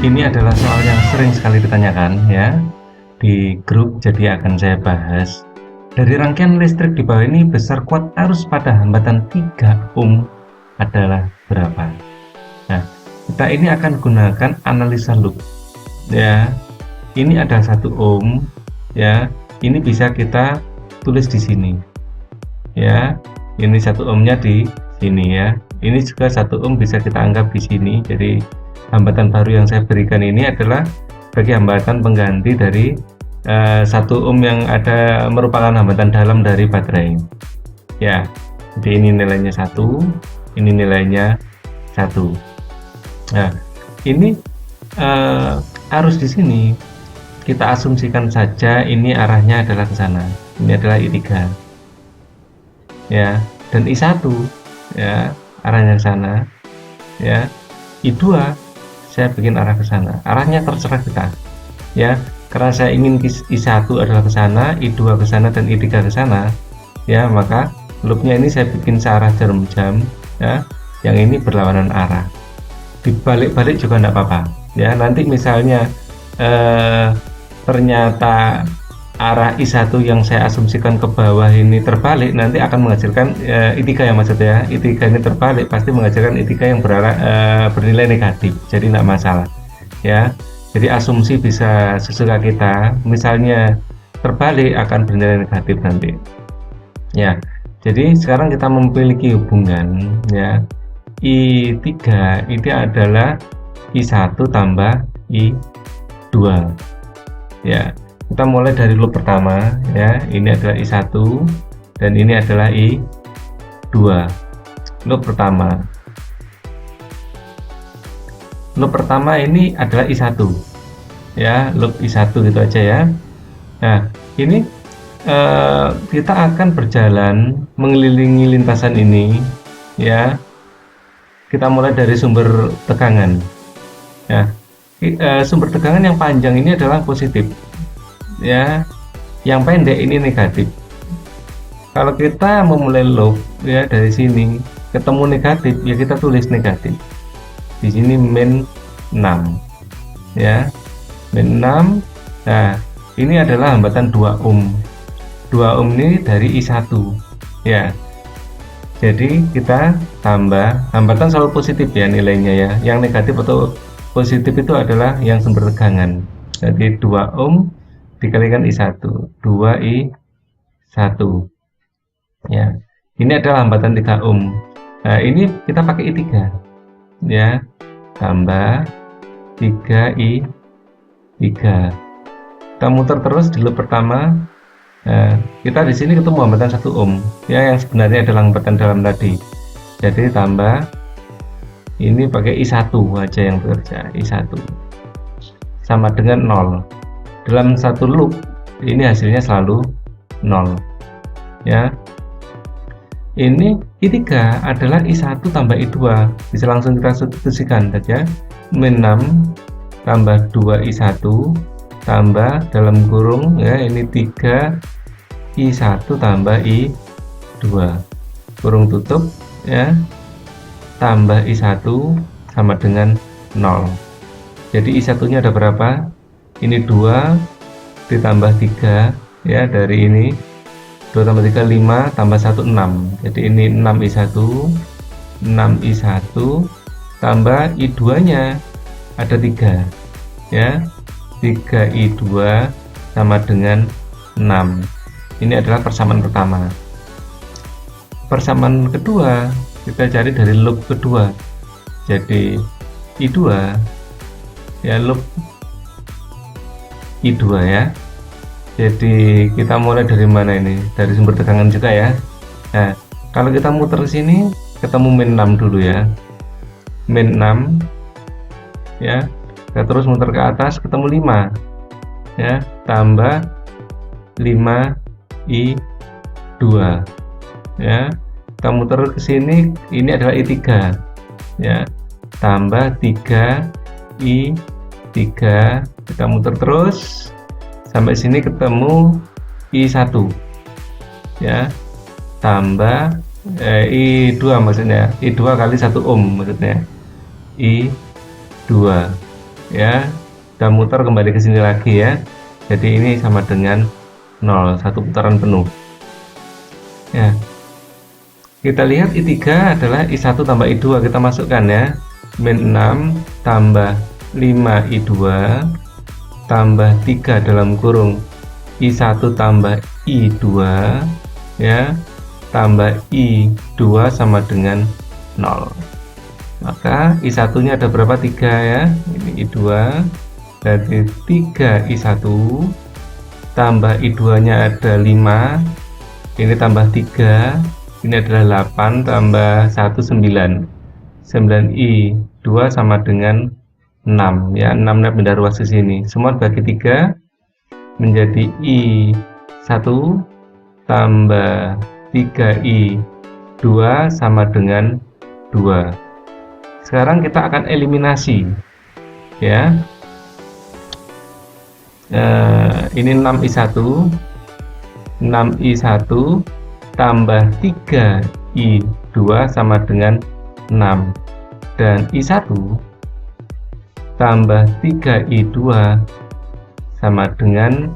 Ini adalah soal yang sering sekali ditanyakan ya di grup, jadi akan saya bahas. Dari rangkaian listrik di bawah ini, besar kuat arus pada hambatan 3 ohm adalah berapa? Nah, kita ini akan gunakan analisa loop ya. Ini ada 1 ohm ya. Ini bisa kita tulis di sini ya. Ini 1 ohmnya di sini ya. Ini juga 1 ohm bisa kita anggap di sini. Jadi hambatan baru yang saya berikan ini adalah bagi hambatan pengganti dari 1 ohm yang ada merupakan hambatan dalam dari baterai ya. Jadi ini nilainya 1, ini nilainya 1. Nah, ini arus di sini kita asumsikan saja ini arahnya adalah ke sana. Ini adalah I3 ya, dan I1 ya arahnya ke sana ya. I2 saya bikin arah ke sana, arahnya terserah kita ya, karena saya ingin I1 adalah ke sana, I2 ke sana, dan I3 ke sana ya, maka loopnya ini saya bikin searah jarum jam ya, yang ini berlawanan arah. Dibalik-balik juga enggak apa-apa ya. Nanti misalnya ternyata arah I1 yang saya asumsikan ke bawah ini terbalik, nanti akan menghasilkan I3 ya maksudnya. I3 ini terbalik pasti menghasilkan I3 yang bernilai negatif, jadi tidak masalah ya. Jadi asumsi bisa sesuka kita, misalnya terbalik akan bernilai negatif nanti ya. Jadi sekarang kita memiliki hubungan ya, I3 itu adalah I1 tambah I2 ya. Kita mulai dari loop pertama ya, ini adalah I1 dan ini adalah I2. Loop pertama ini adalah I1 ya, loop I1 gitu aja ya. Nah, ini kita akan berjalan mengelilingi lintasan ini ya. Kita mulai dari sumber tegangan ya. Sumber tegangan yang panjang ini adalah positif ya, yang pendek ini negatif. Kalau kita memulai loop ya, dari sini ketemu negatif ya, kita tulis negatif di sini min 6 ya, min 6. Nah, ini adalah hambatan 2 ohm. 2 ohm ini dari I1 ya. Jadi kita tambah, hambatan selalu positif ya nilainya ya, yang negatif atau positif itu adalah yang sumber tegangan. Jadi 2 ohm dikalikan I1, 2I1 ya. Ini adalah hambatan 3 ohm. Nah, ini kita pakai I3 ya, tambah 3I3. Kita muter terus di loop pertama. Nah, kita di sini ketemu hambatan 1 ohm ya, yang sebenarnya adalah hambatan dalam tadi. Jadi tambah, ini pakai I1 aja yang bekerja, I1 sama dengan 0. Dalam satu loop ini hasilnya selalu 0 ya. Ini I3 adalah I1 tambah I2, bisa langsung kita substitusikan saja, min 6 tambah 2I1 tambah dalam kurung ya, ini 3I1 tambah I2 kurung tutup ya, tambah I1 sama dengan 0. Jadi I1 nya ada berapa? Ini 2 ditambah 3 ya, dari ini 2 tambah 3 5 tambah 1 6. Jadi ini 6I1 tambah I2 nya ada 3 ya, 3I2 sama dengan 6. Ini adalah persamaan pertama. Persamaan kedua kita cari dari loop kedua. Jadi I2 ya, loop I2 ya. Jadi kita mulai dari mana ini? Dari sumber tegangan juga ya. Nah, kalau kita muter sini ketemu min 6 dulu ya. Min 6 ya. Kita terus muter ke atas ketemu 5 ya, tambah 5I2 ya. Kita muter ke sini, ini adalah I3 ya, tambah 3I3. Kita muter terus sampai sini ketemu I1 ya, tambah I2 maksudnya, I2 kali 1 ohm maksudnya, I2 ya, dan muter kembali ke sini lagi ya. Jadi ini sama dengan 0, satu putaran penuh. Ya, kita lihat I3 adalah I1 tambah I2, kita masukkan ya. Min 6 tambah 5 I2 tambah 3 dalam kurung I1 tambah I2 ya, tambah I2 sama dengan 0. Maka I1 nya ada berapa? 3 ya, ini I2 berarti 3 I1 tambah I2 nya ada 5, ini tambah 3, ini adalah 8 tambah 1 9, 9 I2 sama dengan 6 ya, 6 nya pindah ruas ke sini, semua bagi 3 menjadi I1 tambah 3I2 sama dengan 2. Sekarang kita akan eliminasi ya. Ini 6I1 tambah 3I2 sama dengan 6, dan I1 tambah 3I2 sama dengan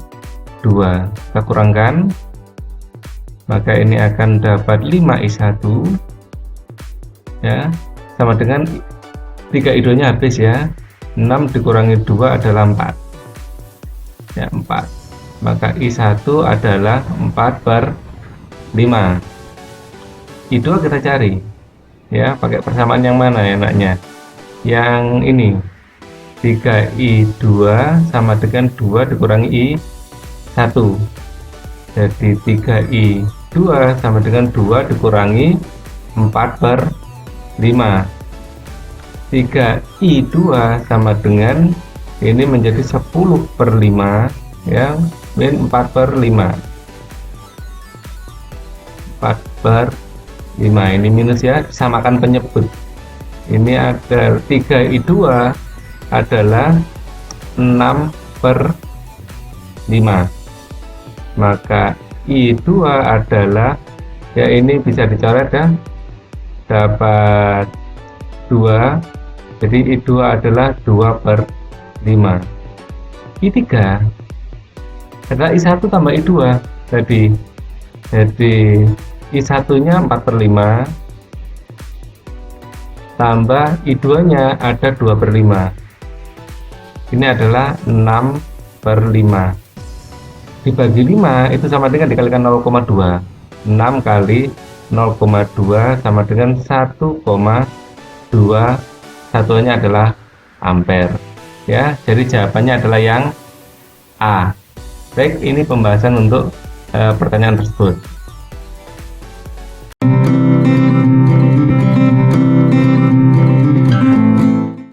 2. Kita kurangkan, maka ini akan dapat 5I1 ya, sama dengan 3I2 nya habis ya, 6 dikurangi 2 adalah 4 ya, 4. Maka I1 adalah 4/5. I2 kita cari ya, pakai persamaan yang mana enaknya? Yang ini, 3I2 sama dengan 2 dikurangi I1, jadi 3I2 sama dengan 2 dikurangi 4/5. 3I2 sama dengan, ini menjadi 10/5 ya, min 4/5. 4/5 ini minus ya, samakan penyebut. Ini ada 3I2 adalah 6/5, maka I2 adalah ya, ini bisa dicoret ya, dapat 2, jadi I2 adalah 2/5. I3 adalah I1 tambah I2 tadi, jadi I1 nya 4/5 tambah I2 nya ada 2/5, ini adalah 6/5, dibagi 5 itu sama dengan dikalikan 0,2. 6 kali 0,2 sama dengan 1,2, satuannya adalah ampere ya. Jadi jawabannya adalah yang A. Baik, ini pembahasan untuk pertanyaan tersebut.